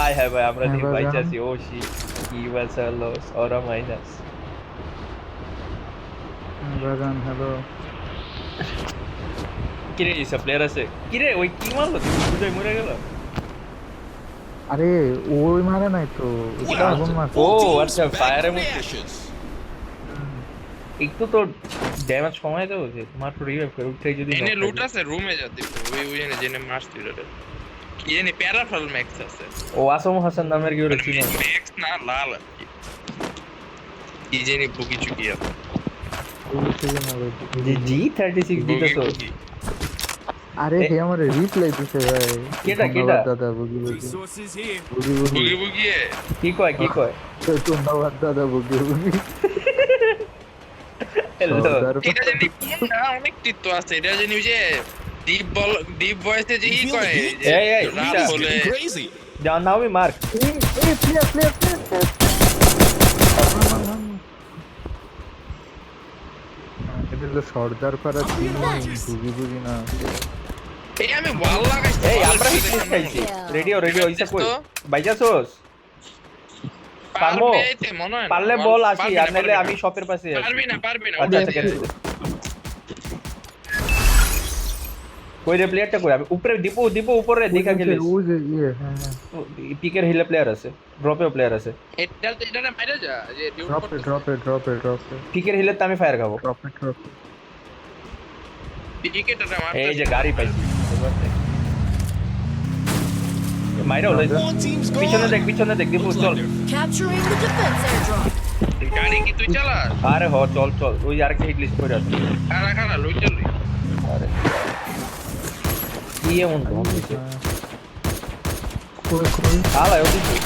High high ভাই আমরা হ্যাঁ দিকে ভাই, বাইচে জানো? আছি ও শি কি বাসা লস ওরা মাইনাস বাগান হ্যালো। কিরে এইসব প্লেয়ার আছে কিরে ওই কি মারলো তুই বুঝাই মরে গেল আরে ওই মারে নাই তো, ওই তো আগুন মারছে। ও আচ্ছা ফায়ারের মধ্যে একটু তো ড্যামেজ কমাই দেবো যে মাত্র রিভাইভ করে উঠে যদি এনে knock লুট খাই। আছে রুমে যা দিব ওই এনে জেনে মারছিল রে কি এনে প্যারাফল ম্যাক্স আছে ও আসম হাসান নামের কি ওরে চিনো ম্যাক্স না লাল আর কি কি জেনে বুকি চুকি আছে ওই থেকে মারে। জি জি 36 দিতেছো আরে হে আমার রিপ্লাই দিছে ভাই। কেডা, ধন্যবাদ কেডা? দাদা, বুগি বুগি Resources here. বুগি বুগি। বুকি বুকি কি কয় কি কয় ধন্যবাদ দাদা, বুগি বুগি। হ্যালো সর্দার এটা জানি কোন না অনেক টিত্ব আছে এটা জানি ওই যে ডিপ ভয়েসে যে ই কয় যে এই, এই, রাত এটা। বলে Crazy. যার নামই মার্ক এই প্লেয়ার প্লেয়ার প্লেয়ার। এটা হলো সর্দার পাড়া চিনি বুগি বুগি না। এই আমি ওয়াল লাগাইছি এই আমরা হিট লিস্ট খাইছি রেডিও রেডিও ইসা কই বাইজাছোস পারবো? পারলে বল আসি আর নাইলে আমি শপের পাশে আছি পারবি না আচ্ছা আচ্ছা ক্যান্সেল কই রে প্লেয়ারটা কই আমি উপরে দিপু দিপু উপরে দেখা গেলিস ওই যে ইয়ে, হ্যাঁ হ্যাঁ। পিকের হিলে প্লেয়ার আছে ড্রপেও প্লেয়ার আছে এটা মাইরা যা যে ডিউট ড্রপে ড্রপে ড্রপে ড্রপে পিকের হিলে তো আমি ফায়ার খাবো ড্রপে ড্রপে। টিকেটটা মারতে এই যে গাড়ি পাইছি মাইরা হলো One team's পিছনে দেখ দিপু চল Capturing the defense airdrop. গাড়ি কি তুই চালাস আরে হ চল চল ওই আরেকটা হিট লিস্ট করে আছে খানা খানা লই চলি আরে কি এমন ধন দিছে কই কই আলা ওদিকে